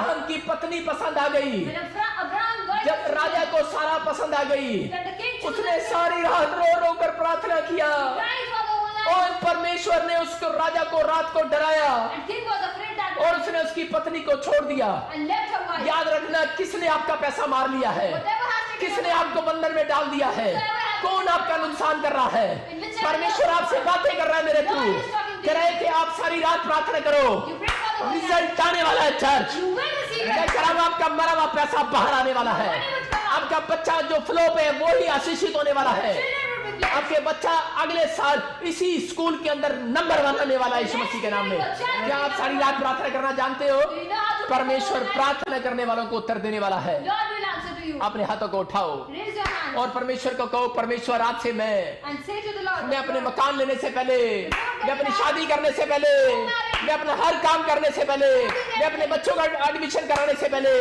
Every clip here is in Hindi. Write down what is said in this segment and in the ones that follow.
अब्राहम की पत्नी पसंद आ गई, When Abraham got जब राजा को सारा पसंद आ गई, that the king chose उसने सारी रात रो रो कर प्रार्थना किया Christ for the whole night, और परमेश्वर ने उसको राजा को रात को डराया and king was afraid that और उसने उसकी पत्नी को छोड़ दिया। and left her wife. याद रखना, किसने आपका पैसा मार लिया है, Whatever has taken किसने your आपको बंधन में डाल दिया है, कौन आपका नुकसान कर रहा है। परमेश्वर आपसे बातें कर रहा है मेरे थ्रू, कह रहे कि आप सारी रात प्रार्थना करो, you pray for the whole night, result आने वाला है चर्च। you will receive मैं it. कह रहा हूं आपका मरा हुआ पैसा बाहर आने वाला है, आपका बच्चा जो फ्लो पे है वो ही आशीषित होने वाला है, Children will be blessed. आपके बच्चा अगले साल इसी स्कूल के अंदर नंबर 1 आने वाला है यीशु मसीह के नाम में। क्या आप सारी रात प्रार्थना करना जानते हो? Do you know how to pray परमेश्वर for the whole night? प्रार्थना करने वालों को उत्तर देने वाला है। Lord will answer to you. अपने हाथों को उठाओ Raise your hand और परमेश्वर को कहो, परमेश्वर आज से मैं and say to the Lord, अपने मकान लेने से पहले, मैं अपनी शादी करने से पहले, मैं अपना हर काम करने से पहले, मैं अपने बच्चों का एडमिशन कराने से पहले,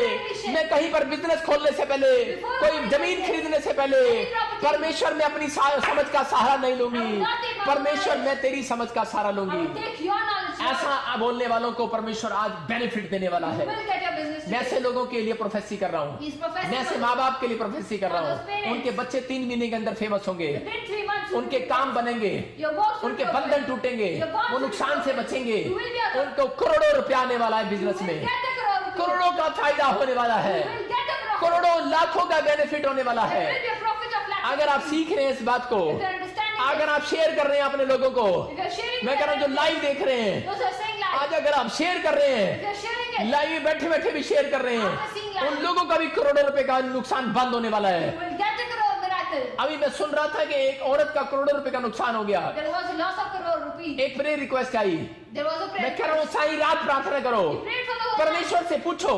मैं कहीं पर बिजनेस खोलने से पहले, कोई जमीन खरीदने से पहले, परमेश्वर मैं अपनी समझ का सहारा नहीं लूंगी, परमेश्वर मैं तेरी समझ का सहारा I लूंगी। will take your knowledge. Lord. ऐसा बोलने वालों को परमेश्वर आज बेनिफिट देने वाला You है। will get your business मैं ऐसे today. लोगों के लिए प्रोफेसी कर रहा हूँ, He is professing मैं ऐसे for माँ बाप के लिए प्रोफेसी कर रहा हूँ, उनके बच्चे 3 महीने के अंदर फेमस होंगे, within 3 months. उनके काम बनेंगे, Your works will उनके be बंधन open. टूटेंगे, Your bonds वो will be नुकसान से open. बचेंगे, You will be open. उनको करोड़ों रुपया आने वाला है You बिजनेस will में, get a crore rupees. करोड़ों का फायदा होने वाला है, You will get a profit. करोड़ों लाखों का बेनिफिट होने वाला There है। will be a profit of lakhs. अगर आप सीख रहे हैं इस बात को, If you are understanding अगर this, आप शेयर कर रहे हैं अपने लोगों को, if you are sharing मैं कह रहा हूँ जो लाइव देख रहे हैं, those who are saying live, आज अगर आप शेयर कर रहे if हैं, you are sharing it, live में बैठे बैठे भी शेयर कर रहे हैं, उन लोगों का भी करोड़ों रुपए का नुकसान बंद होने वाला है। you will get a crore miracle. अभी मैं सुन रहा था कि एक औरत का करोड़ों रुपए का नुकसान हो गया, There was a loss of crore rupees. एक prayer request I, There was a prayer. मैं कह रहा हूँ सारी रात प्रार्थना करो, He prayed for the whole परमेश्वर से पूछो,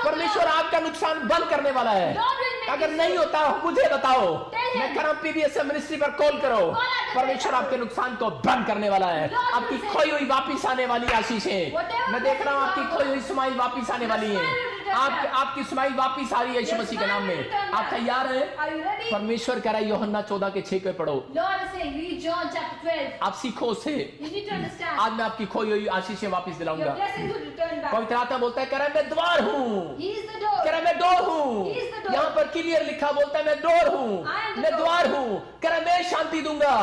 परमेश्वर आपका नुकसान बंद करने वाला है। Lord will make अगर it नहीं so. होता मुझे बताओ, Tell him. मैं कह रहा हूँ PBSM मिनिस्ट्री पर कॉल करो, Call at the परमेश्वर prayer. आपके नुकसान को बंद करने वाला है। Lord will आपकी say. खोई हुई वापिस आने वाली आशीष है, Whatever मैं देख रहा हूँ blessings आपकी are खोई हुई स्माइल वापिस आने वाली है, smile will return back. आपकी स्माइल वापिस आ रही है यीशु Your मसीह के नाम smile will में। return आप back. तैयार हैं? Are you ready? परमेश्वर कह रहा है यूहन्ना 14:6 पे पढ़ो, Lord is saying, read John chapter 12. आप सीखो उससे। You need to understand. आज मैं आपकी खोई हुई आशीषें वापिस Your दिलाऊंगा। blessings will return back. पवित्र आत्मा बोलता है, कह रहा है मैं द्वार हूँ, He is the door. कह रहा है मैं डोर हूँ, He is the door. यहाँ पर क्लियर लिखा बोलता है मैं डोर हूँ, I am the मैं door. द्वार हूँ, कह रहा है मैं शांति दूंगा,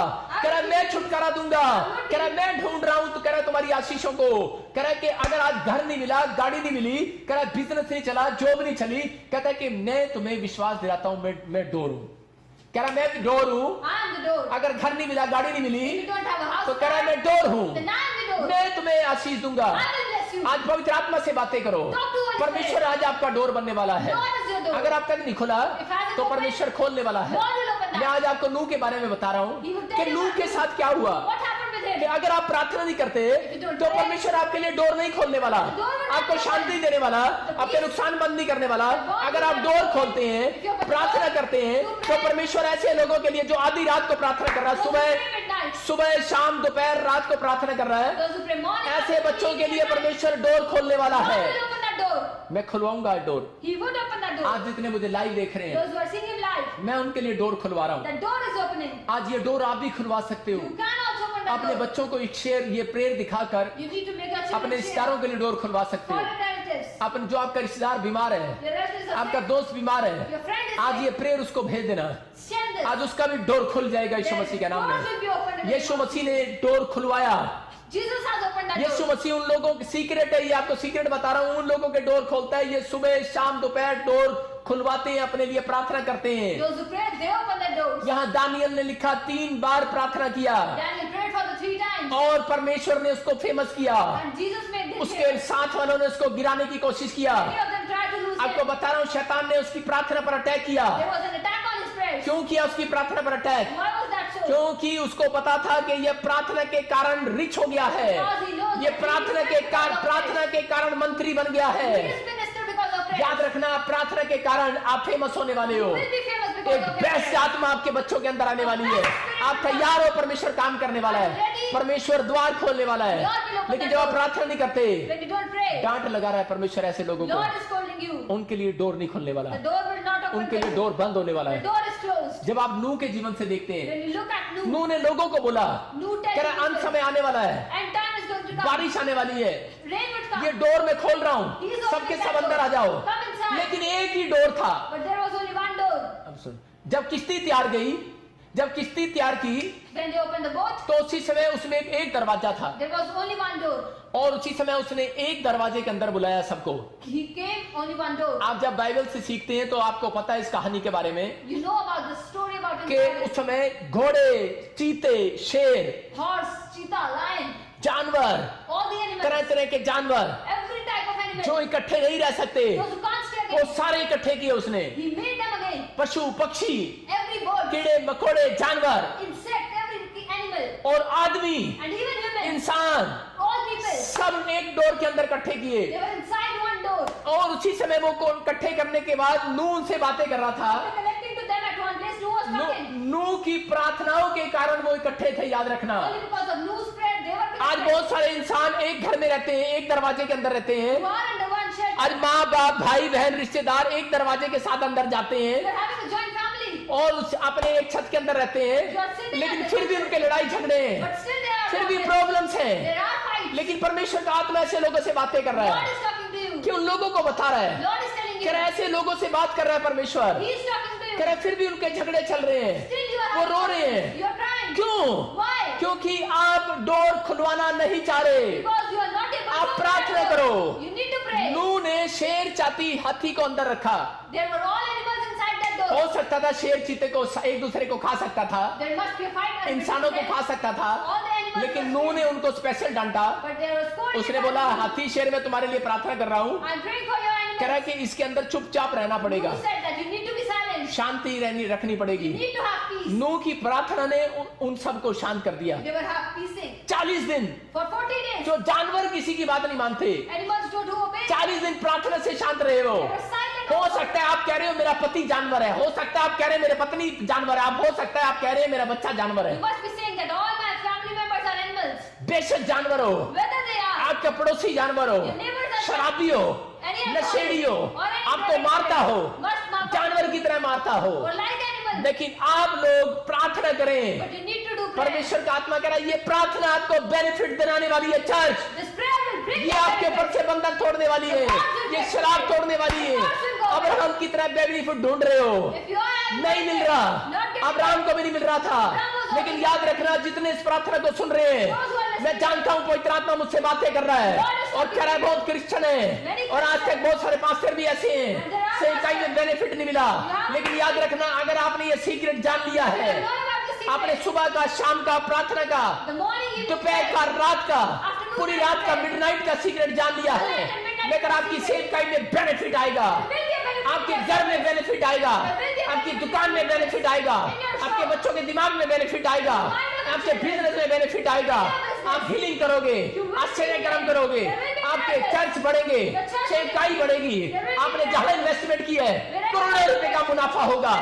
कह रहा है मैं छुटकारा दूंगा, कह रहा है मैं ढूंढ रहा हूँ, तो कह रहा है तुम्हारी आशीषों को, कह रहा है कि अगर आज घर नहीं मिला, गाड़ी नहीं मिली, कह रहा है बिजनेस नहीं चला, जॉब नहीं चली, कहता है कि मैं तुम्हें विश्वास दिलाता हूँ, मैं डोर हूँ, कह रहा है मैं डोर हूँ। I am the door. अगर घर नहीं मिला, गाड़ी नहीं मिली, If you don't have a house, तो कह रहा है मैं डोर हूँ, then I am the door. मैं तुम्हें आशीष दूंगा। I will bless you. आज पवित्र आत्मा से बातें करो, Talk to Holy परमेश्वर आज आपका डोर बनने वाला है। God is your door. अगर आप तक नहीं खुला If hasn't तो opened, परमेश्वर खोलने वाला है। God will open मैं that. आज आपको नूह के बारे में बता रहा हूँ He will tell कि you नूह what के साथ क्या हुआ, What happened with कि him? अगर आप प्रार्थना नहीं करते you don't तो pray, परमेश्वर आपके लिए डोर नहीं खोलने वाला, the door will not आपको open. शांति देने वाला, The आपके peace. नुकसान बंद नहीं करने वाला। God अगर will आप not डोर open. खोलते If you हैं, open प्रार्थना door, करते हैं, you तो pray. परमेश्वर ऐसे लोगों के लिए जो आधी रात को प्रार्थना कर रहा है, Those who सुबह pray midnight, सुबह शाम दोपहर रात को प्रार्थना कर रहा है, those who pray morning, ऐसे बच्चों के लिए midnight, परमेश्वर डोर खोलने वाला God है। will open that door. मैं खुलवाऊंगा door. He would open that door. आज जितने मुझे लाइव देख रहे हैं, Those who are seeing him live, मैं उनके लिए डोर खुलवा रहा हूँ। that door is opening. आज ये डोर आप भी खुलवा सकते हो। You can also open that अपने door. बच्चों को एक शेयर ये प्रेयर दिखाकर You need to make a अपने children share. रिश्तेदारों के लिए डोर खुलवा सकते For हो। your relatives. अपन जो आपका रिश्तेदार बीमार है, Your relatives are आपका sick. दोस्त बीमार है, Your friend is आज sick. ये प्रेयर उसको भेज देना। Send this. आज उसका भी डोर खुल जाएगा यीशु मसीह के नाम Doors में। will be opened in the Yeshu name of मसीह ने डोर खुलवाया। Jesus has opened that Yeshu door. मसीह उन लोगों की सीक्रेट है, ये आपको सीक्रेट बता रहा हूँ, उन लोगों के डोर खोलता है। ये सुबह शाम दोपहर डोर खुलवाते हैं, अपने लिए प्रार्थना करते हैं। Those who pray, they open the doors. यहाँ दानियल ने लिखा 3 बार प्रार्थना किया Daniel prayed for the 3 times. और परमेश्वर ने उसको फेमस किया। And Jesus made this उसके साथ वालों ने उसको गिराने की कोशिश किया। Many of them tried to lose आपको him. बता रहा हूँ, शैतान ने उसकी प्रार्थना पर अटैक किया। There was an attack on his prayers. क्यों किया उसकी प्रार्थना पर attack? Why was that so? क्योंकि उसको पता था कि यह प्रार्थना के कारण रिच हो गया है, Because he knows ये that प्रार्थना he के is कारण because of प्रार्थना के कारण मंत्री बन गया He है। is minister because of prayer. याद रखना, प्रार्थना के कारण आप फेमस होने वाले हो। You will be famous because एक of your बेस्ट prayer. आत्मा आपके बच्चों के अंदर आने वाली है। आप तैयार हो? परमेश्वर काम करने वाला है, परमेश्वर द्वार खोलने वाला है। लेकिन जब आप प्रार्थना नहीं करते, When you don't pray, डांट लगा रहा है परमेश्वर ऐसे लोगों को, Lord is scolding you. उनके लिए डोर नहीं खुलने वाला, The door will not open. उनके for लिए you. डोर बंद होने वाला The है। door is closed. जब आप नूह के जीवन से देखते हैं, When you look at Nuh, नूह ने लोगों को बोला, Nuh कह रहा tells अंत people, समय आने वाला है, and time is going to come. बारिश आने वाली है, Rain would come. ये डोर में खोल रहा हूँ, He is सबके opening सब that अंदर door. आ जाओ। Come inside. लेकिन एक ही डोर था। But there was only one door. अब सुन, जब किश्ती तैयार गई, जब किश्ती तैयार की, When they opened the boat, तो उसी समय उसमें एक दरवाजा था, there was only one door. और उसी समय उसने एक दरवाजे के अंदर बुलाया सबको। He came, only one door. आप जब बाइबल से सीखते हैं तो आपको पता है इस कहानी के बारे में You know about the story about कि Israel. उस समय घोड़े, चीते, शेर, Horse, cheetah, lion, जानवर, all the animals, तरह तरह के जानवर every type of animal. जो इकट्ठे नहीं रह सकते, Those who can't stay वो again, सारे इकट्ठे किए उसने। he made them again. पशु, पक्षी, Every bird, कीड़े मकोड़े, जानवर insect, every animal, और आदमी, and even women, इंसान, all people. सब एक डोर के अंदर इकट्ठे किए। They were inside one door. और उसी समय वो इकट्ठे करने के बाद नूह उनसे बातें कर रहा था। After connecting to them at one place, Noah was talking. नूह की प्रार्थनाओं के कारण वो इकट्ठे थे, याद रखना। Only because of Noah's prayer, they were आज connected. बहुत सारे इंसान एक घर में रहते हैं, एक दरवाजे के अंदर रहते हैं। You are under one shed. आज माँ बाप, भाई बहन, रिश्तेदार एक दरवाजे के साथ अंदर जाते You हैं are having a joint family. और अपने एक छत के अंदर रहते हैं, लेकिन फिर भी उनके लड़ाई झगड़े हैं, But still there are फिर भी problems. प्रॉब्लम्स हैं। There are fights. लेकिन परमेश्वर का आत्मा ऐसे लोगों से बातें कर रहा God है is talking to you. कि उन लोगों को बता रहा है, Lord is telling कह you. रहा है ऐसे लोगों से बात कर रहा है परमेश्वर। He is talking to you. कह रहा है फिर भी उनके झगड़े चल रहे हैं, Still you are वो रो रहे having हैं। You are crying. क्यों? Why? क्योंकि आप डोर खुलवाना नहीं चाह रहे। Because you are not able आप to open प्रार्थना that door. करो। You need to pray. नूह ने शेर, चाती, हाथी को अंदर रखा। There were all animals inside that door. हो सकता था शेर चीते को एक दूसरे को खा सकता था, There must be a fight. between इंसानों को them. खा सकता था, All the animals लेकिन must नूह be- ने उनको स्पेशल डांटा। But there was scolding. उसने about बोला you. हाथी, शेर, मैं तुम्हारे लिए प्रार्थना कर रहा हूँ। I'm praying for your कह रहा है animals. कि इसके अंदर चुपचाप रहना पड़ेगा, You said that you need to be silent. शांति रखनी You पड़ेगी। need to have peace. नूह की प्रार्थना ने उन सबको शांत कर दिया। They were have peace 40 दिन for 40 days. जो जानवर किसी की बात नहीं मानते, Animals don't obey. 40 दिन प्रार्थना से शांत रहे हो। They were silent. हो also. सकता है आप कह रहे हो मेरा पति जानवर है, हो सकता है आप कह रहे हैं मेरे पत्नी जानवर है, आप हो सकता है आप कह रहे हैं मेरा बच्चा जानवर You है। must be saying that all my family members are animals. बेशक जानवर हो, Whether they are आपका पड़ोसी जानवर हो, Your neighbors are शराबी हो, any नशेड़ी हो, or any आपको drug मारता हो, addict, must mark जानवर की तरह मारता हो, or like animals. लेकिन आप लोग प्रार्थना करें। But you need to do prayer. परमेश्वर का आत्मा कह रहा है ये प्रार्थना आपको बेनिफिट दिलाने वाली है। Church, This prayer will bring ये you आपके ऊपर benefit. से बंधन तोड़ने वाली है, ये शराब तोड़ने वाली है। अब्राहम की तरह बेनिफिट ढूंढ रहे हो, If you are नहीं मिल रहा। अब्राहम को भी नहीं मिल रहा था, लेकिन याद रखना जितने इस प्रार्थना को सुन रहे हैं, मैं जानता हूं पवित्र आत्मा मुझसे बातें कर रहा है और कह रहा है बहुत क्रिश्चियन है और आज तक बहुत सारे पास्टर भी ऐसे हैं से कहीं में बेनिफिट नहीं मिला। लेकिन याद रखना अगर आपने ये सीक्रेट जान लिया है, know about the secret. आपने सुबह का, शाम का, प्रार्थना का, The morning, evening दोपहर का, prayer. रात का, पूरी रात का, मिडनाइट का सीक्रेट जान लिया है, लेकिन आपकी सेवकाई में बेनिफिट आएगा, Will be a benefit. आपके घर में बेनिफिट आएगा, आपकी दुकान में बेनिफिट आएगा, आपके बच्चों के दिमाग में बेनिफिट आएगा, आपके बिजनेस में बेनिफिट आएगा, आप हीलिंग करोगे, आश्चर्य कर्म करोगे, आपके चर्च बढ़ेंगे, सेवकाई बढ़ेगी। आपने जहां इन्वेस्टमेंट की है करोड़ों रुपए का मुनाफा होगा,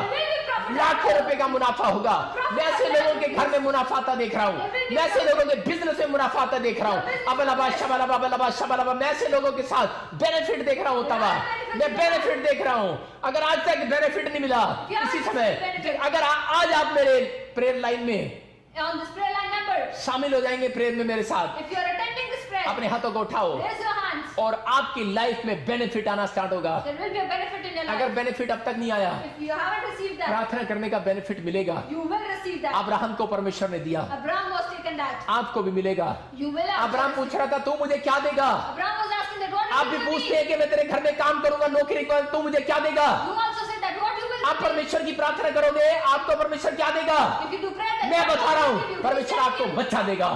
लाखों रुपए का मुनाफा होगा। मैं ऐसे लोगों के घर में मुनाफा आता देख रहा हूँ, मैं ऐसे लोगों के बिजनेस में मुनाफा आता देख रहा हूँ। अबलबा शबलबा अबलबा शबलबा, मैं ऐसे लोगों के साथ बेनिफिट देख रहा हूँ। तवा मैं बेनिफिट देख रहा हूँ। अगर आज तक बेनिफिट नहीं मिला इसी समय, अगर आज आप मेरे प्रेयर लाइन में On this prayer line number, शामिल हो जाएंगे प्रेयर में मेरे साथ, if you are attending this prayer, अपने हाथों को उठाओ raise your hands. और आपकी लाइफ में बेनिफिट आना स्टार्ट होगा। There will be a benefit in your अगर life. बेनिफिट अब तक नहीं आया, If you haven't received that, प्रार्थना करने का बेनिफिट मिलेगा। you will receive that. Abraham को परमेश्वर ने दिया, Abraham was taken that. आपको भी मिलेगा। You will have. अब्राहम पूछ रहा था तू मुझे क्या देगा? Abraham was asking that what आप you भी will give पूछते me. हैं कि मैं तेरे घर में काम करूंगा, नौकरी कर, तू मुझे क्या देगा? You also said that what you will आप give me. परमेश्वर की प्रार्थना करोगे, आपको परमेश्वर क्या देगा? If you do prayer, then मैं God बता रहा will हूँ, give you. परमेश्वर आपको बच्चा देगा,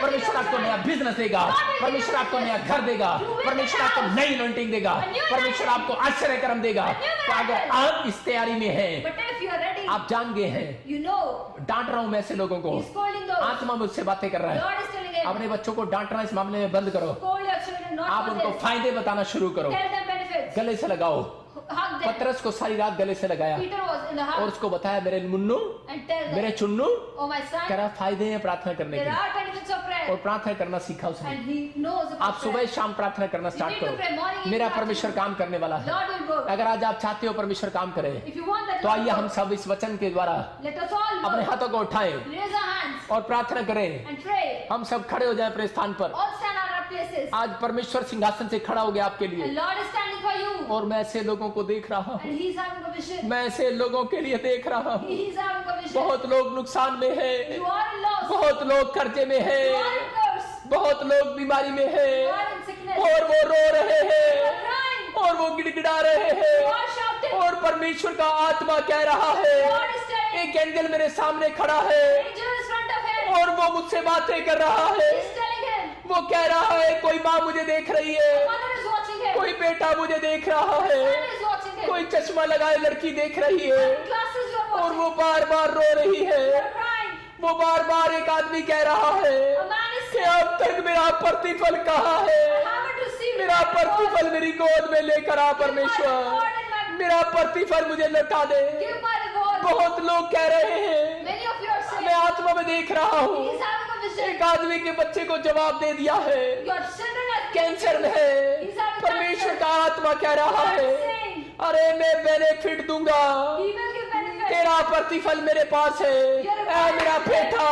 परमेश्वर आपको नया बिजनेस देगा, परमेश्वर आपको नया घर देगा, परमेश्वर आपको नई अनॉइंटिंग देगा, परमेश्वर आपको आश्चर्य कर्म देगा। तो अगर आप इस तैयारी में हैं, But if you are ready, आप जान गए हैं, you know, डांट रहा हूं मैं ऐसे लोगों को, He's scolding those. आत्मा मुझसे बातें कर रहा है। Lord is telling him, अपने बच्चों को डांटना इस मामले में बंद करो, scold your children not आप for उनको this. फायदे बताना शुरू करो, Tell them benefits. गले से लगाओ। Hug them. पतरस को सारी रात गले से लगाया Peter was in the और house उसको बताया मेरे मुन्नू, and tell मेरे them, Chunnu, oh my son, कह रहा फायदे हैं प्रार्थना करने there के, are benefits of और prayer. प्रार्थना करना सीखा उसने। And he knows आप about सुबह prayer. शाम प्रार्थना करना स्टार्ट करो, मेरा परमेश्वर काम करने वाला है। Lord will work. अगर आज आप चाहते हो परमेश्वर काम करे, If you want that, तो Lord आइए हम work. सब इस वचन के द्वारा Let us all अपने work. हाथों को उठाएं Raise our hands और प्रार्थना करें। and pray. हम सब खड़े हो जाएं अपने स्थान पर। All stand on our places. आज परमेश्वर सिंहासन से खड़ा हो गया आपके And लिए, Lord is standing for you. और मैं ऐसे लोगों को देख रहा हूँ, And He's having a vision. मैं ऐसे लोगों के लिए देख रहा हूँ। He's having a vision. बहुत लोग नुकसान में है, You are in loss. बहुत लोग कर्जे में You है, are in curse. बहुत लोग बीमारी में है, You are in sickness. और वो रो रहे You हैं, are crying. और वो गिड़गिड़ा रहे You हैं, are shouting. और परमेश्वर का आत्मा कह रहा है, God is telling. एक एंजल मेरे सामने खड़ा है, Angel is front of him. और वो मुझसे बातें कर रहा है। He's telling him. वो कह रहा है, कोई माँ मुझे देख रही है, Mother is watching him. कोई बेटा मुझे देख रहा है, Son is watching him. कोई चश्मा लगाए लड़की देख रही है, Glasses you are और watching. वो बार बार रो रही You है। are crying. वो बार बार एक आदमी कह रहा है A man is कि saying, अब तक मेरा प्रतिफल कहाँ I है? haven't received मेरा my reward. प्रतिफल मेरी गोद में लेकर आ परमेश्वर, मेरा प्रतिफल मुझे लौटा दे। Give my reward. बहुत लोग कह रहे हैं, Many of you are saying, मैं आत्मा में देख रहा हूँ, He's having a vision. एक आदमी के बच्चे को जवाब दे दिया है, Your children are कैंसर में है। He's having परमेश्वर cancer. का आत्मा कह रहा God है, is saying, अरे मैं बेनिफिट दूंगा, He will give benefit. तेरा प्रतिफल मेरे पास है। ऐ मेरा बेटा,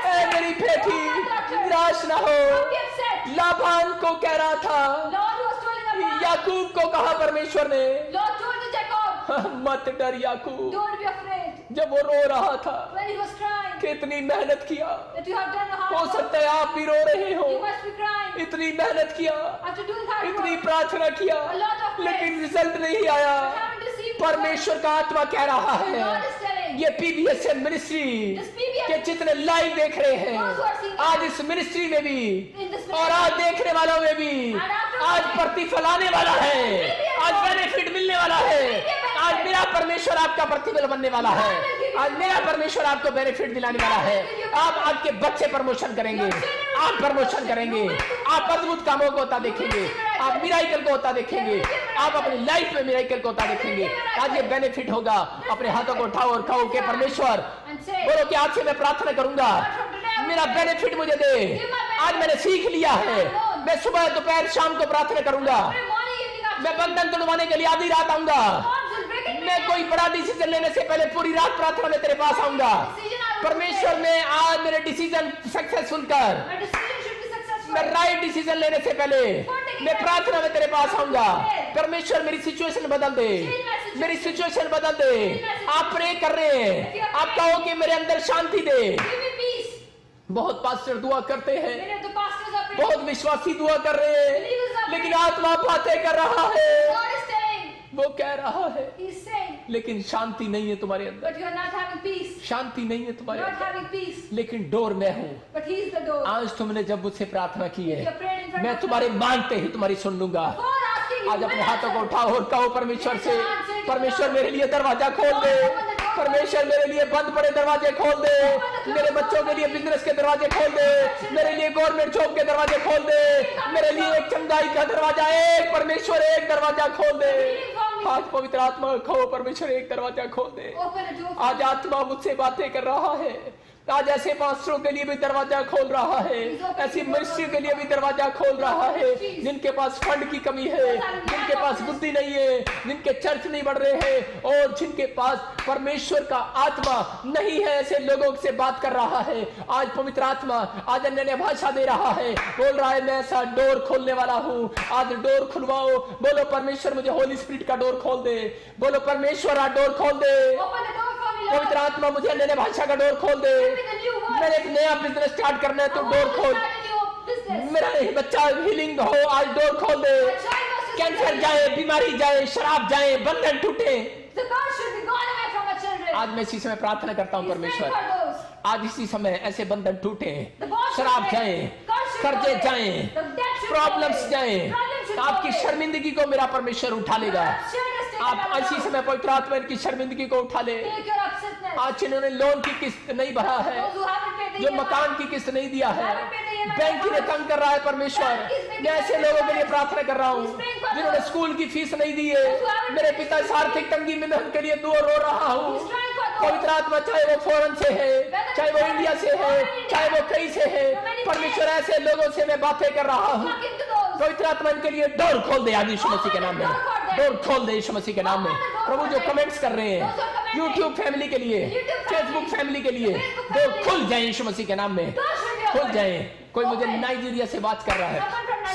ऐ मेरी बेटी, निराश ना हो। Don't be upset. लाबान को कह रहा था, Lord was telling Abraham. याकूब को कहा परमेश्वर ने, Lord told to Jacob, मत डर याकूब। don't be afraid. जब वो रो रहा था, When he was crying, कितनी मेहनत किया, that you have done the हो hard work. सकता है आप भी रो रहे हो, You must be crying. इतनी मेहनत किया, After doing hard इतनी work, प्रार्थना किया, a lot of prayer. लेकिन रिजल्ट नहीं आया। You haven't received परमेश्वर का आत्मा कह रहा the है, word. God is telling, ये पीबीएसएम मिनिस्ट्री this PBS, के जितने लाइव देख रहे हैं, Those who are seeing आज इस मिनिस्ट्री में भी in this और आज देखने वालों में भी And after आज watching, प्रतिफल आने वाला है, आज बेनिफिट मिलने वाला है। आज मेरा परमेश्वर आपका प्रतिफल बनने वाला है, आज मेरा परमेश्वर आपको बेनिफिट दिलाने वाला है। आप आपके बच्चे प्रमोशन करेंगे, आप प्रमोशन करेंगे, आप अद्भुत कामों को होता देखेंगे, आप मिराइकल को होता देखेंगे, आप अपनी लाइफ में मिराइकल को होता देखेंगे। आज ये बेनिफिट होगा। अपने हाथों को उठाओ और कहो कि परमेश्वर, and say, बोलो कि आज से मैं प्रार्थना करूंगा, मेरा बेनिफिट मुझे दे। आज मैंने सीख लिया है, मैं सुबह दोपहर शाम को प्रार्थना करूंगा, every morning, evening, after मैं बंधन तोड़वाने के लिए आधी रात आऊंगा, God will break it. मैं कोई बड़ा डिसीजन लेने से पहले पूरी रात प्रार्थना में तेरे पास आऊंगा। परमेश्वर, मैं आज मेरे डिसीजन सक्सेसफुल कर, My decision should be successful. मैं राइट डिसीजन लेने से पहले मैं प्रार्थना में तेरे पास आऊंगा। परमेश्वर मेरी सिचुएशन बदल दे, मेरी सिचुएशन बदल दे। आप प्रे कर रहे हैं, आप कहो कि मेरे अंदर शांति दे। Give me peace. बहुत पास्टर दुआ करते हैं, Many of the pastors are praying. बहुत विश्वासी दुआ कर रहे हैं, लेकिन आत्मा बातें कर रहा है, God is telling, वो कह रहा है, He's saying, लेकिन शांति नहीं है तुम्हारे अंदर, but you are not having peace. शांति नहीं है तुम्हारे Not अंदर, having peace. लेकिन डोर मैं हूँ। But He's the door. आज तुमने जब मुझसे प्रार्थना की If है, you're praying in front मैं of तुम्हारे God, मांगते ही तुम्हारी सुन लूंगा। God asking you, आज अपने when हाथों को answer. उठाओ और कहो परमेश्वर से, परमेश्वर मेरे लिए दरवाजा खोल दे, परमेश्वर मेरे लिए बंद पड़े दरवाजे खोल दे, मेरे बच्चों के लिए बिजनेस के दरवाजे खोल दे, मेरे लिए गवर्नमेंट जॉब के दरवाजे खोल दे, मेरे लिए एक चंगाई का दरवाजा, एक परमेश्वर एक दरवाजा खोल दे। आज पवित्र आत्मा कहो परमेश्वर एक दरवाजा खोल दे। Open the door. आज आत्मा मुझसे बातें कर रहा है, आज ऐसे पास्टरों के लिए भी दरवाजा खोल रहा है, ऐसी मिनिस्ट्री के लिए भी दरवाजा खोल रहा है, जिनके पास फंड की कमी है, जिनके पास बुद्धि नहीं है, जिनके चर्च नहीं बढ़ रहे हैं, और जिनके पास परमेश्वर का आत्मा नहीं है, ऐसे लोगों से बात कर रहा है। आज पवित्र आत्मा आज अन्य भाषा दे रहा है, बोल रहा है मैं ऐसा डोर खोलने वाला हूँ। आज डोर खुलवाओ, बोलो परमेश्वर मुझे होली स्पिरिट का डोर खोल दे, बोलो परमेश्वर आज डोर खोल दे। Open the door for me, Lord. पवित्र आत्मा मुझे अन्य भाषा का डोर खोल दे। Give me the new word. मैंने एक नया बिजनेस स्टार्ट करना है तो I want डोर to खोल। start a new business. मेरा एक बच्चा हीलिंग हो, आज डोर खोल दे। My child wants to cancer see जाए, बीमारी जाए, शराब जाए, बंधन टूटे। the curse should be gone away from our children. आज मैं इसी समय प्रार्थना करता हूँ He's praying परमेश्वर, for those. आज इसी समय ऐसे बंधन टूटे, The boss should शराब pray. जाए, God should कर्जे pray. जाए, The debt should problems go away. जाए, Problems should go आपकी away. शर्मिंदगी को मेरा परमेश्वर उठा लेगा। Our children is taken आप out of इसी the समय पवित्र आत्मा इनकी शर्मिंदगी को उठा ले। Take your upsetness. आज जिन्होंने लोन की किस्त नहीं भरा है, Those who haven't paid the जो EMI. मकान की किस्त नहीं दिया है, बैंक ने तंग कर रहा है परमेश्वर, मैं ऐसे लोगों के लिए प्रार्थना कर रहा हूँ जिन्होंने स्कूल की फीस नहीं दी है। मेरे पिता इस आर्थिक तंगी में मैं उनके लिए दुआ रो रहा हूँ। पवित्र आत्मा चाहे वो फॉरेन से है, चाहे वो इंडिया से है, चाहे वो कहीं से है, परमेश्वर ऐसे लोगों से मैं बातें कर रहा हूँ। Talking to those. पवित्र आत्मा इनके लिए डोर खोल दे आज यीशु मसीह के नाम में, डोर खोल दे यीशु मसीह के नाम में। प्रभु जो कमेंट्स कर रहे हैं यूट्यूब फैमिली के लिए, फेसबुक फैमिली के लिए, डोर खुल जाए यीशु मसीह के नाम में, खुल जाए। कोई मुझे नाइजीरिया से बात कर रहा है,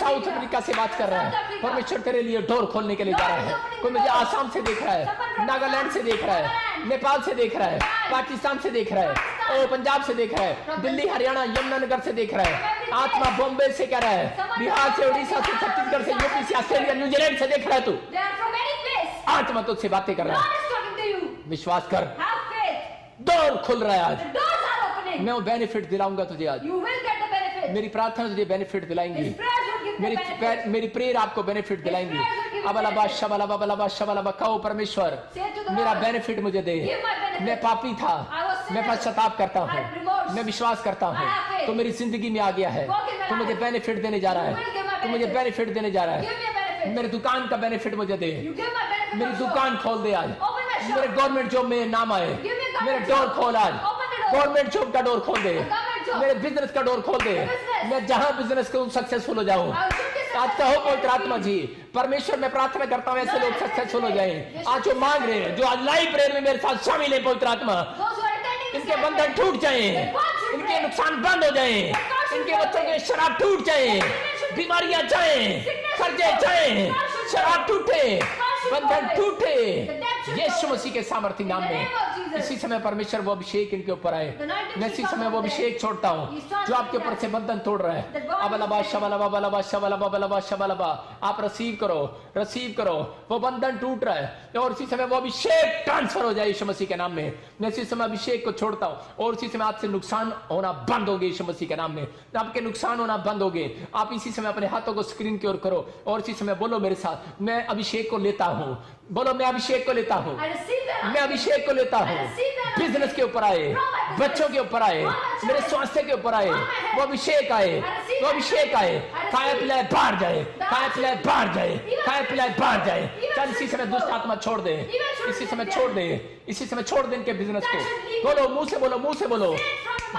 साउथ अफ्रीका से बात कर रहा है, परमेश्वर तेरे लिए डोर खोलने के लिए जा रहा है। कोई मुझे आसाम से देख रहा है, नागालैंड से देख रहा है, नेपाल से देख रहा है, पाकिस्तान से देख रहा है, और पंजाब से देख रहा है, दिल्ली, हरियाणा, यमुनानगर से देख रहा है, आत्मा बॉम्बे से कह रहा है, बिहार से, उड़ीसा से, छत्तीसगढ़ से, यूपी से, ऑस्ट्रेलिया, न्यूजीलैंड से देख रहा है। तू They are from any place. आत्मा तुझसे बातें कर रहा God है। is talking to you. विश्वास कर, Have faith. डोर खुल रहा है आज। The doors are opening. मैं वो बेनिफिट दिलाऊंगा तुझे आज। You will get the benefit. मेरी प्रार्थना तुझे बेनिफिट दिलाएंगी। His prayers will give you benefit. मेरी प्रेयर आपको बेनिफिट दिलाएंगी। अबलबा शबलबा बलबा शबलबा, कहो परमेश्वर Say to the मेरा Lord, बेनिफिट मुझे दे। give my benefit. मैं पापी था, I was sinner. मैं पश्चाताप करता I had हूँ, remorse. मैं विश्वास करता I have हूँ faith. तो मेरी जिंदगी में आ गया है। Walk in my तो मुझे life. बेनिफिट देने जा रहा You will give है, my तो मुझे benefit. बेनिफिट देने जा रहा Give है। me a benefit. मेरी दुकान का बेनिफिट मुझे दे। You give my benefit. मेरी of sure. दुकान खोल दे आज। Open my shop. मेरे गवर्नमेंट जॉब में नाम आए। Give me government मेरे job. डोर खोल आज। Open the door. Government job का डोर खोल दे। Government job. मेरे बिजनेस का डोर खोल दे। Business. मैं जहां बिजनेस करूं सक्सेसफुल हो जाऊं। I should be आज कहो successful. पवित्र आत्मा जी, परमेश्वर मैं प्रार्थना करता हूं ऐसे लोग सक्सेसफुल हो जाएं। आज जो मांग रहे हैं, जो आज लाइव प्रेयर में मेरे साथ शामिल है, पवित्र आत्मा Those who are attending this इनके live बंधन prayer, टूट जाएं, that God should इनके pray. नुकसान बंद हो जाएं, इनके बच्चों के शराब टूट जाएं, बीमारियां जाएं, कर्जे जाएं, शराब टूटे, बंधन टूटे, यीशु मसीह के सामर्थ्य नाम में। इसी समय परमेश्वर वो अभिषेक इनके ऊपर आए। मैं इसी समय वो अभिषेक छोड़ता हूँ जो आपके ऊपर से बंधन तोड़ रहा है। अबलबा शबलबा बलबा शबलबा बलबा शबलबा, आप रिसीव करो, रिसीव करो। वो बंधन टूट रहा है और इसी समय वो अभिषेक ट्रांसफर हो जाए यीशु मसीह के नाम में। मैं इसी समय अभिषेक को छोड़ता हूँ और इसी समय आपसे नुकसान होना बंद हो गए यीशु मसीह के नाम में। आपके नुकसान होना बंद हो गए। आप इसी समय अपने हाथों को स्क्रीन की ओर करो और इसी समय बोलो मेरे साथ, मैं अभिषेक को लेता हूँ। बोलो मैं अभिषेक को लेता हूँ, I receive that. मैं अभिषेक को लेता हूँ। बिजनेस के ऊपर आए, बच्चों के ऊपर आए, मेरे स्वास्थ्य के ऊपर आए, वो अभिषेक आए, वो अभिषेक आए। खाए पिलाए बाहर जाए, खाए पिलाए बाहर जाए, खाए पिलाए बाहर जाए। चल इसी समय दुष्ट आत्मा छोड़ दे, इसी समय छोड़ दे, इसी समय छोड़ दे इनके बिजनेस को। बोलो मुंह से बोलो, मुंह से बोलो।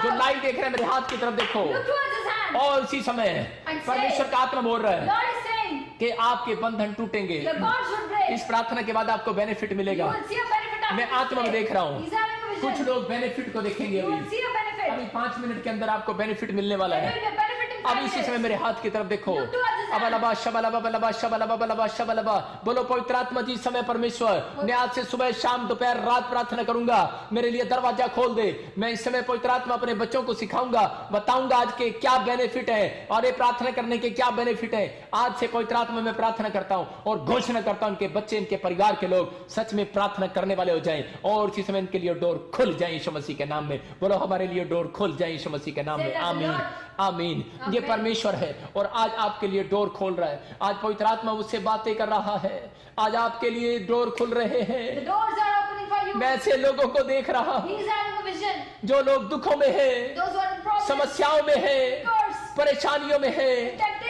जो लाइव देख रहे हैं मेरे हाथ की तरफ देखो Look towards his hand. और इसी समय परमेश्वर का आत्मा बोल रहा है Lord is saying कि आपके बंधन टूटेंगे। the God should break. इस प्रार्थना के बाद आपको बेनिफिट You मिलेगा। will see a benefit after मैं this आत्मा में prayer. देख रहा हूँ। He's having a कुछ vision. लोग बेनिफिट को देखेंगे You will अभी see a benefit. अभी 5 मिनट के अंदर आपको बेनिफिट मिलने वाला There है। will be a benefit in अब 5 इसी समय minutes. मेरे हाथ की तरफ देखो। Look towards his hand. अबलबा शबलबा बलबा शबलबा बलबा शबलबा, बोलो पवित्र आत्मा जी समय परमेश्वर मैं आज से सुबह शाम दोपहर रात प्रार्थना करूंगा, मेरे लिए दरवाजा खोल दे। मैं इस समय पवित्र आत्मा अपने बच्चों को सिखाऊंगा, बताऊंगा आज के क्या बेनिफिट है और ये प्रार्थना करने के क्या बेनिफिट है। आज से पवित्र आत्मा में प्रार्थना करता हूं और घोषणा करता हूं इनके बच्चे, इनके परिवार के लोग सच में प्रार्थना करने वाले हो जाएं और इसी समय इनके लिए डोर खुल जाए यीशु मसीह के नाम में। बोलो हमारे लिए डोर खुल जाए यीशु मसीह के नाम में। आमीन आमीन। ये परमेश्वर है और आज आपके लिए डोर खोल रहा है। आज पवित्र आत्मा उससे बातें कर रहा है। आज आपके लिए डोर खुल रहे The हैं। doors are opening for you. मैं ऐसे लोगों को देख रहा हूं He's having a vision. जो लोग दुखों में है, Those who are in problems. समस्याओं में है, Doors. परेशानियों में है,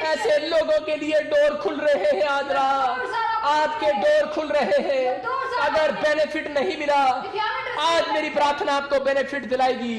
ऐसे लोगों के लिए डोर खुल रहे हैं। आज रात आपके डोर खुल रहे हैं। अगर बेनिफिट नहीं मिला, If you haven't आज received मेरी प्रार्थना आपको बेनिफिट दिलाएगी।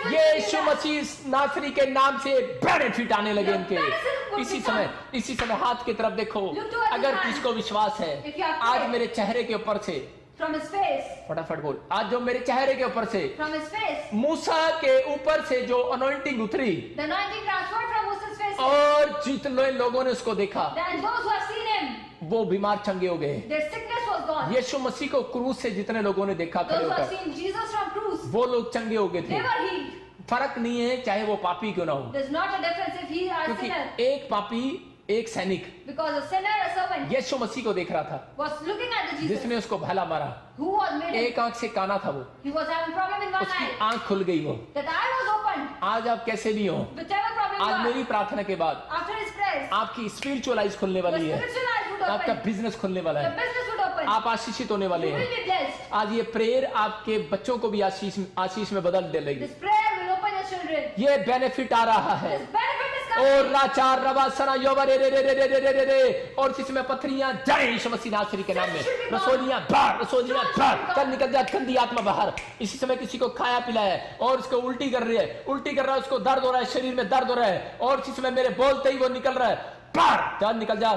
यीशु मसीह नासरी के नाम से बेनिफिट आने लगे इनके। इसी समय हाथ की तरफ देखो। अगर किसको विश्वास है, आज मेरे चेहरे के ऊपर से, from his face. फटाफट बोल, आज जो मेरे चेहरे के ऊपर से, From his face. मूसा के ऊपर से जो अनॉइंटिंग उतरी The anointing transferred from Moses' face. और जितने लोगों ने उसको देखा And those who have seen him, वो बीमार चंगे हो गए। their sickness was gone. यीशु मसीह को क्रूस से जितने लोगों ने देखा खड़े Those who have होकर, seen Jesus from cruise, वो लोग चंगे हो गए they थे। were healed. फर्क नहीं है चाहे वो पापी क्यों ना हो, There's not a difference if he or क्योंकि sinner. एक पापी एक सैनिक Because a sinner, a servant, यीशु मसीह को देख रहा था was looking at the Jesus जिसने उसको भाला मारा। who was made him. एक आंख से काना था वो, He was having problem in one उसकी eye. आंख खुल गई वो। That eye was opened. आज आप कैसे भी हो, Whichever problem आज you मेरी are, प्रार्थना के बाद after his prayers, आपकी स्पिरिचुअल आइज खुलने your वाली है, spiritual eyes would आपका open. बिजनेस खुलने वाला The है, business would open. आप आशीषित होने वाले You will हैं। be blessed. आज ये प्रेयर आपके बच्चों को भी आशीष में बदल दे लेगी। This prayer will open your children. ये बेनिफिट आ रहा है। This benefit is और coming. राचार रवा सना योवा रे रे रे रे रे रे रे रे, और जिसमें पत्थरियां जाए यीशु मसीह नासरी के नाम में। रसोलियां बाहर, रसोलियां बाहर, चल निकल जा गंदी आत्मा बाहर। इसी समय किसी को खाया पिलाया है और उसको उल्टी कर रही है, उल्टी कर रहा है, उसको दर्द हो रहा है, शरीर में दर्द हो रहा है और इसी समय मेरे बोलते ही वो निकल रहा है बाहर, चल निकल जा।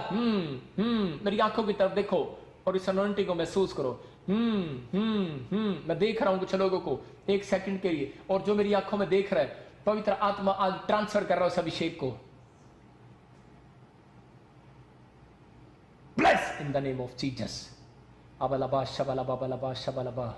मेरी आंखों की तरफ देखो और इस अनॉइंटिंग को महसूस करो। मैं देख रहा हूं कुछ लोगों को एक सेकंड के लिए, और जो मेरी आंखों में देख रहा है, पवित्र आत्मा आज ट्रांसफर कर रहा है उस अभिषेक को। blessed in the name of Jesus. Abalaba shabalaba balaba shabalaba.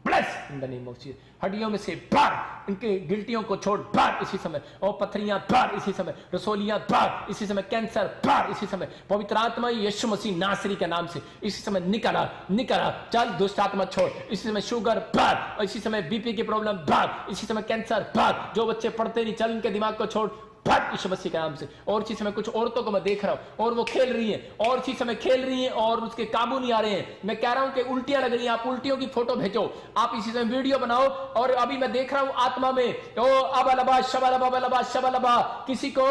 Bless in the name of Jesus. हड्डियों में से बाहर, इनके गिल्टियों को छोड़ बाहर इसी समय, और पथरियां बाहर इसी समय, रसोलियां बाहर इसी समय, कैंसर बाहर इसी समय, पवित्र आत्मा यीशु मसीह नासरी के नाम से इसी समय निकला निकला। चल दुष्ट आत्मा छोड़ इसी समय, शुगर बाहर इसी समय, बीपी की प्रॉब्लम बाहर इसी समय, कैंसर बाहर। जो बच्चे पढ़ते नहीं, चल इनके दिमाग को छोड़ भाग यीशु मसीह के नाम से। और इसी समय कुछ औरतों को मैं देख रहा हूं और वो खेल रही हैं, और इसी समय खेल रही हैं और उसके काबू नहीं आ रहे हैं। मैं कह रहा हूं कि उल्टियां लग रही हैं, आप उल्टियों की फोटो भेजो, आप इसी समय वीडियो बनाओ। और अभी मैं देख रहा हूं आत्मा में, ओ अबलबा शबलबा बलबा शबलबा, किसी को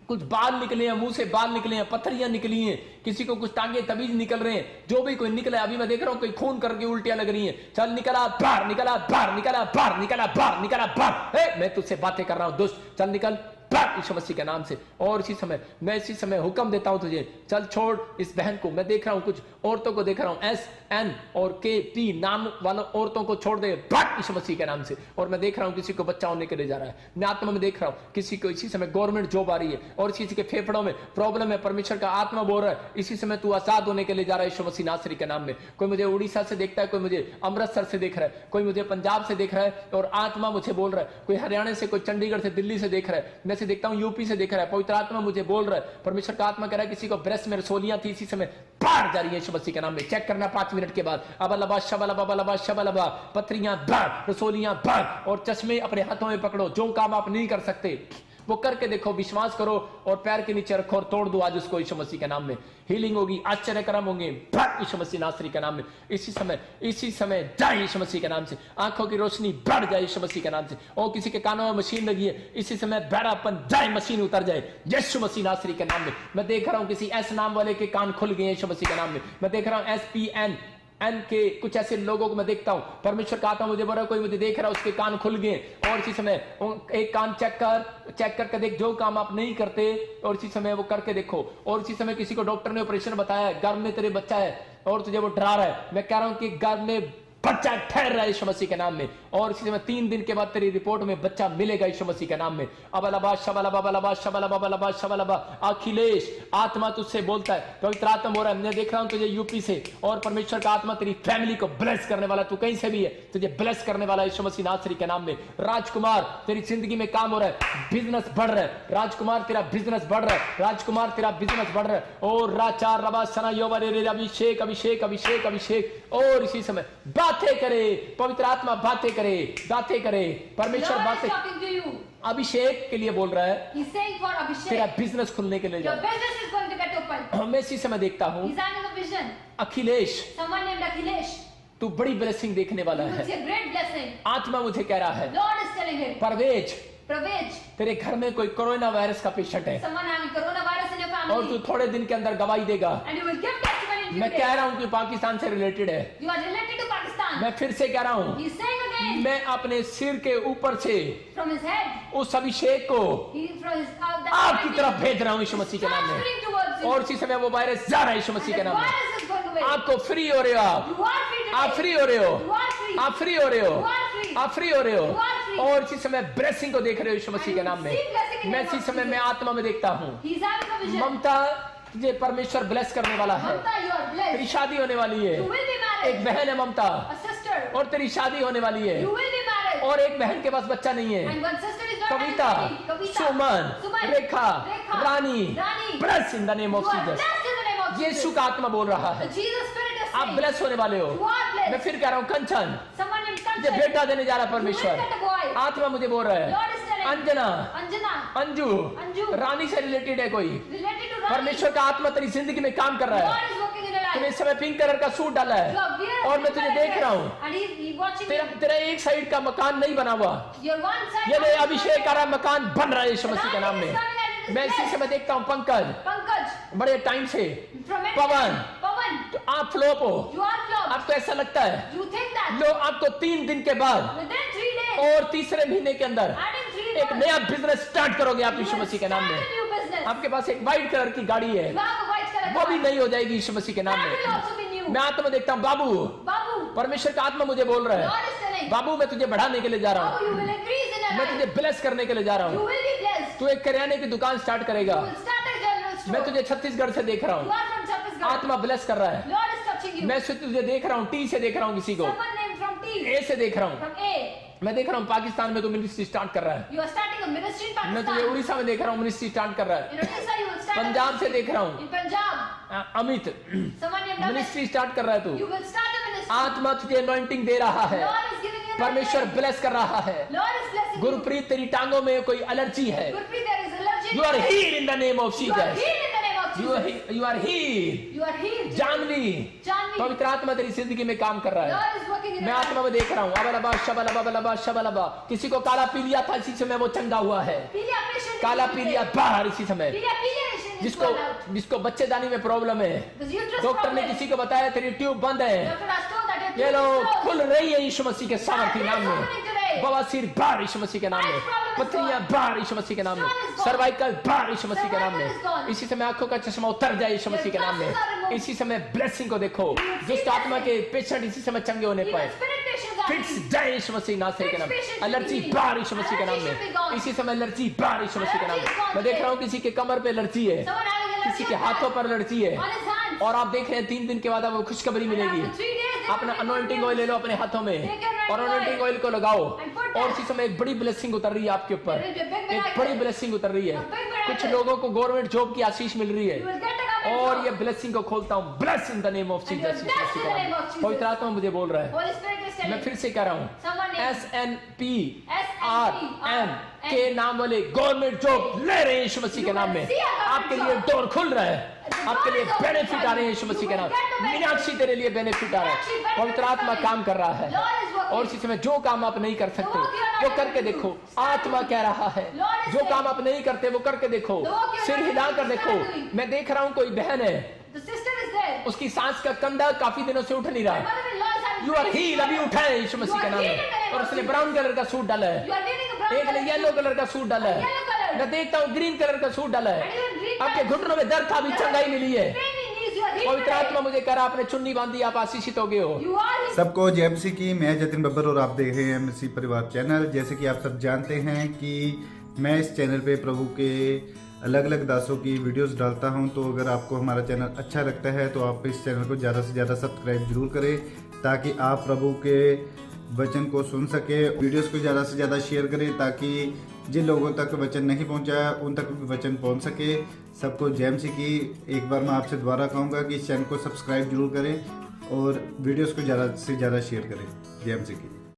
कुछ बाल निकले हैं, मुंह से बाल निकले हैं, पत्थरियां निकली हैं, किसी को कुछ टांगे तबीज निकल रहे हैं, जो भी कोई निकला। अभी मैं देख रहा हूं कोई खून करके उल्टियां लग रही हैं। चल निकला बाहर, निकला बाहर, निकला बाहर, निकला बाहर, निकला बाहर। मैं तुझसे बातें कर रहा हूं दुष्ट, चल निकल बाहर यीशु मसीह के नाम से। और इसी समय मैं इसी समय हुक्म देता हूं तुझे, चल छोड़ इस बहन को। मैं देख रहा हूं कुछ औरतों को देख रहा हूं, SN और KP नाम वालों औरतों को छोड़ दे बाहर यीशु मसीह के नाम से। और मैं देख रहा हूं किसी को बच्चा होने के लिए जा रहा है, मैं आत्मा में देख रहा हूं किसी को इसी समय गवर्नमेंट जॉब आ रही है, और किसी के फेफड़ों में प्रॉब्लम है, परमेश्वर का आत्मा बोल रहा है इसी समय तू आजाद होने के लिए जा रहा है यीशु मसीह नासरी के नाम में। कोई मुझे उड़ीसा से देखता है, कोई मुझे अमृतसर से देख रहा है, कोई मुझे पंजाब से देख रहा है, और आत्मा मुझे बोल रहा है, कोई हरियाणा से, कोई चंडीगढ़ से, दिल्ली से देख रहा है, मैं से देखता हूं यूपी से देख रहा है। पवित्र आत्मा मुझे बोल रहा है, परमेश्वर का आत्मा कह रहा है किसी को ब्रेस्ट में रसोलियां थी, इसी समय बाहर जा रही है यीशु मसीह के नाम में। चेक करना 5 मिनट के बाद। अबलबा शबलबा बलबा शबलबा, पथरियां बाहर, रसोलियां बाहर। और चश्मे अपने हाथों में पकड़ो, जो काम आप नहीं कर सकते वो करके देखो, विश्वास करो और पैर के नीचे रखो और तोड़ दो आज उसको यीशु मसीह के नाम में। हीलिंग होगी, आश्चर्य कर्म होंगे यीशु मसीह नासरी के नाम में। इसी समय जाए यीशु मसीह के नाम से। आंखों की रोशनी बढ़ जाए यीशु मसीह के नाम से। और किसी के कानों में मशीन लगी है, इसी समय बहरापन जाए, मशीन उतर जाए यीशु मसीह नासरी के नाम में। मैं देख रहा हूं किसी S नाम वाले के कान खुल गए यीशु मसीह के नाम में। मैं देख रहा हूं SPN के कुछ ऐसे लोगों को मैं देखता हूं, परमेश्वर का आत्मा मुझे बोल रहा है, कोई मुझे देख रहा है उसके कान खुल गए। और इसी समय एक कान चेक करके देख, जो काम आप नहीं करते और इसी समय वो करके देखो। और इसी समय किसी को डॉक्टर ने ऑपरेशन बताया है, गर्भ में तेरे बच्चा है और तुझे वो डरा रहा है, मैं कह रहा हूं कि गर्भ में बच्चा ठहर रहा है यीशु मसीह के नाम में। और इसी समय 3 दिन के बाद तेरी रिपोर्ट में बच्चा मिलेगा यीशु मसीह के नाम में। अबलबा शबलबा बलबा शबलबा बलबा शबलबा। अखिलेश आत्मा तुझसे बोलता है, पवित्र आत्मा बोल रहा है, मैं देख रहा हूं तुझे यूपी से, और परमेश्वर का आत्मा तेरी फैमिली को ब्लेस करने वाला, तू कहीं से भी है तुझे ब्लेस करने वाला यीशु मसीह नासरी के नाम में। राजकुमार तेरी जिंदगी में काम हो रहा है, बिजनेस बढ़ रहा है, राजकुमार तेरा बिजनेस बढ़ रहा है, राजकुमार तेरा बिजनेस बढ़ रहा है। और राचार रबा सना योवरे अभिषेक अभिषेक अभिषेक अभिषेक। और इसी समय बातें करे, पवित्र आत्मा बातें करे, बातें करे, परमेश्वर Lord is बातें talking to you. अभिषेक के लिए बोल रहा है, He's saying for तेरा Abhishek, बिजनेस खुलने के लिए your जा। business is going to get open. मैं इसी समय देखता हूं He's having a vision. Akhilesh Someone named Akhilesh. तू बड़ी ब्लेसिंग देखने वाला You will है। see a great blessing. आत्मा मुझे कह रहा है, Lord is telling him. Parvez Prawej, तेरे घर में कोई कोरोना वायरस का पेशेंट है someone having coronavirus in your और तू family. थोड़े दिन के अंदर गवाही देगा। And you will give testimony in few मैं days. कह रहा हूं कि पाकिस्तान से रिलेटेड है। You are related to Pakistan. मैं फिर से कह रहा हूं, He's saying again, मैं अपने सिर के ऊपर से from his head, उस अभिषेक को he from his the आपकी तरफ भेज रहा हूं यीशु मसीह के नाम में। transferring towards you. और इसी समय वो वायरस जा रहा है यीशु मसीह के And the नाम में। virus is going away. आपको फ्री हो रहे हो, आप You are free today. आप फ्री हो रहे हो, You are free. आप फ्री हो रहे हो, You are free. आप फ्री हो रहे हो। You are free. और इसी समय ब्लेसिंग को देख रहे हो यीशु मसीह And के you नाम में। see blessing in मैं the इसी name of समय मैं Jesus. आत्मा में देखता हूं, He's having a vision. ममता तुझे परमेश्वर ब्लेस करने वाला है। Mamta, you are तेरी blessed. शादी होने वाली है, You will be एक married. बहन है ममता, A sister. और तेरी शादी होने वाली है। You will be married. और एक बहन के पास बच्चा नहीं है। And one sister is not Kavita, married. Kavita, Suman, Suman, Rekha, Rekha, Rani, Rani. Bless in the name You of are Jesus. blessed in the name of Yeshu Jesus. का आत्मा बोल रहा है, The Jesus Spirit is आप saying, ब्लेस होने वाले हो। you are blessed. मैं फिर कह रहा हूं, कंचन Someone named मुझे Kanchan. बेटा देने जा रहा है You will परमेश्वर। get a boy. आत्मा मुझे बोल रहा है, Lord is telling. Anjana, Anjana. Anju, Anju. रानी से रिलेटेड है कोई। Related to Rani. परमेश्वर का आत्मा तेरी जिंदगी में काम कर रहा God है। is working in your तूने life. इस समय पिंक कलर का सूट डाला You है are weird. और मैं तुझे देख रहा हूं। And he's watching तेरा you. तेरा एक साइड का मकान नहीं बना हुआ, Your one side. ये ले अभिषेक का मकान बन रहा है यीशु मसीह के नाम में। मैं इसी समय देखता हूं पंकज Pankaj. बड़े टाइम से, From it. Pawan, Pawan. तो आप फ्लॉप हो। You are flopped. आपको ऐसा लगता है, You think that. लो आपको 3 दिन के बाद Within 3 days. और तीसरे महीने के अंदर Adding 3 एक months. नया बिजनेस स्टार्ट करोगे आप You यीशु will मसीह के नाम start में। a new business. आपके पास एक व्हाइट कलर की गाड़ी है, You have a white color वो भी car. नई हो जाएगी यीशु मसीह के नाम That will में। also be new. you. मैं आत्मा देखता हूँ बाबू, Babu, परमेश्वर का आत्मा मुझे बोल रहा Lord है, is telling, बाबू मैं तुझे बढ़ाने के लिए जा रहा Babu, हूँ, you will increase in your मैं life. तुझे ब्लेस करने के लिए जा रहा You हूँ, will be blessed. तू एक किराने की दुकान स्टार्ट You करेगा। will start a general store. मैं तुझे छत्तीसगढ़ से देख रहा You हूँ, are from Chhattisgarh. आत्मा ब्लेस कर रहा है। Lord is touching you. मैं तुझे देख रहा हूँ, टी से देख रहा हूँ, किसी को Someone named from T. ए से देख रहा हूँ, From A. मैं देख रहा हूँ पाकिस्तान में तो मिनिस्ट्री स्टार्ट कर रहा है, You are starting a ministry in मैं तुझे Pakistan. उड़ीसा में देख रहा हूँ मिनिस्ट्री स्टार्ट कर रहा है, In Odisha, you will start a Punjab से देख रहा हूँ in Punjab. Amit Someone named Amit. Ministry start कर रहा है तू, You will start a ministry. आत्मा तुझे अनॉइंटिंग दे रहा है, Lord is giving you परमेश्वर anointing. ब्लेस कर रहा है। Lord is blessing you. Gurpreet तेरी टांगों में कोई एलर्जी है, Gurpreet, there is allergy. You are heal in the name of You are Jesus, healed in the name of Jesus. You are heal. You are healed. Janvi Janvi. पवित्र आत्मा तेरी जिंदगी में काम कर रहा है, Lord is working in मैं your life. आत्मा में देख रहा हूँ अबलबा शबलबा बलबा शबलबा, किसी को काला पीलिया था इसी समय वो चंगा हुआ है, पीलिया patient is काला healed. पीलिया बाहर इसी समय, पीलिया patient is जिसको gone out. जिसको बच्चेदानी में प्रॉब्लम है, Because uterus डॉक्टर ने problem. किसी को बताया तेरी ट्यूब बंद है, Doctor has told that your ये लो uterus is closed. खुल रही है यीशु मसीह के सामर्थी नाम में, बवासीर बाहर यीशु मसीह के नाम में, पथरियां बाहर यीशु मसीह के नाम में, सर्वाइकल बाहर यीशु मसीह के नाम में, इसी समय आंखों का चश्मा उतर जाए यीशु मसीह के नाम में, इसी समय ब्लेसिंग को देखो, दुष्ट आत्मा के पेशेंट इसी समय चंगे होने Even पाए, spirit patients are fits healed. जाए यीशु मसीह नासरी के नाम में, एलर्जी बाहर यीशु मसीह के नाम में, इसी समय एलर्जी बाहर यीशु मसीह के नाम में। मैं देख रहा हूँ किसी के कमर पे एलर्जी है, Someone having allergy किसी के on हाथों hand. पर एलर्जी है, On his hands. और आप देख रहे हैं 3 दिन के बाद आपको खुशखबरी And मिलेगी। after 3 days, they अपना will be anointing good oil ले news. लो अपने हाथों में Take your और anointing अनॉइंटिंग oil ऑयल को लगाओ, and put और that. इसी समय एक बड़ी ब्लेसिंग उतर रही है आपके ऊपर, There will be a big एक miracle. बड़ी ब्लेसिंग उतर रही है, A big miracle. कुछ लोगों को गवर्नमेंट जॉब की आशीष मिल रही है, You will get a government और job. ये ब्लेसिंग को खोलता हूँ, bless in the name of And you are Jesus, blessed in the name of Jesus. पवित्र आत्मा मुझे बोल रहा है, Holy Spirit is telling मैं फिर से कह रहा हूँ Someone named SNPRM के नाम वाले गवर्नमेंट जॉब ले रहे हैं यीशु मसीह के नाम में, आपके लिए डोर खुल रहा है, आपके लिए बेनिफिट आ रहे हैं यीशु मसीह के नाम, मीनाक्षी तेरे लिए बेनिफिट आ रहा है, पवित्र आत्मा काम कर रहा है, और इसी समय जो काम आप नहीं कर सकते वो करके देखो, आत्मा कह रहा है जो काम आप नहीं करते वो करके देखो, सिर हिला कर देखो। मैं देख रहा हूँ कोई बहन है, The sister is there. उसकी सांस का कंधा काफी दिनों से उठ नहीं रहा My है, mother-in-law is having you are pain. Heal, अभी उठा है यीशु मसीह के नाम में, और उसने ब्राउन कलर का सूट डाला है, You are wearing a brown एक ने color येलो suit. कलर का सूट डाला है, Yellow color. मैं देखता हूँ ग्रीन कलर का सूट डाला है, And even green आपके color. घुटनों में दर्द था, अभी चंगाई मिली है, Pain in knees, you are healed पवित्र today. आत्मा मुझे कह रहा आपने चुन्नी बांधी, आप आशीषित हो गए हो। You are healed. सबको जय मसीह की। मैं जतिन बब्बर और आप देख रहे हैं एमसी परिवार चैनल। जैसे कि आप सब जानते हैं कि मैं इस चैनल पे प्रभु के अलग अलग दासों की वीडियोस डालता हूं, तो अगर आपको हमारा चैनल अच्छा लगता है तो आप इस चैनल को ज़्यादा से ज़्यादा सब्सक्राइब जरूर करें, ताकि आप प्रभु के वचन को सुन सके। वीडियोस को ज़्यादा से ज़्यादा शेयर करें ताकि जिन लोगों तक वचन नहीं पहुंचा उन तक भी वचन पहुंच सके। सबको जय मसीह की। एक बार मैं आपसे दोबारा कहूँगा कि इस चैनल को सब्सक्राइब जरूर करें और वीडियोस को ज़्यादा से ज़्यादा शेयर करें। जय मसीह की।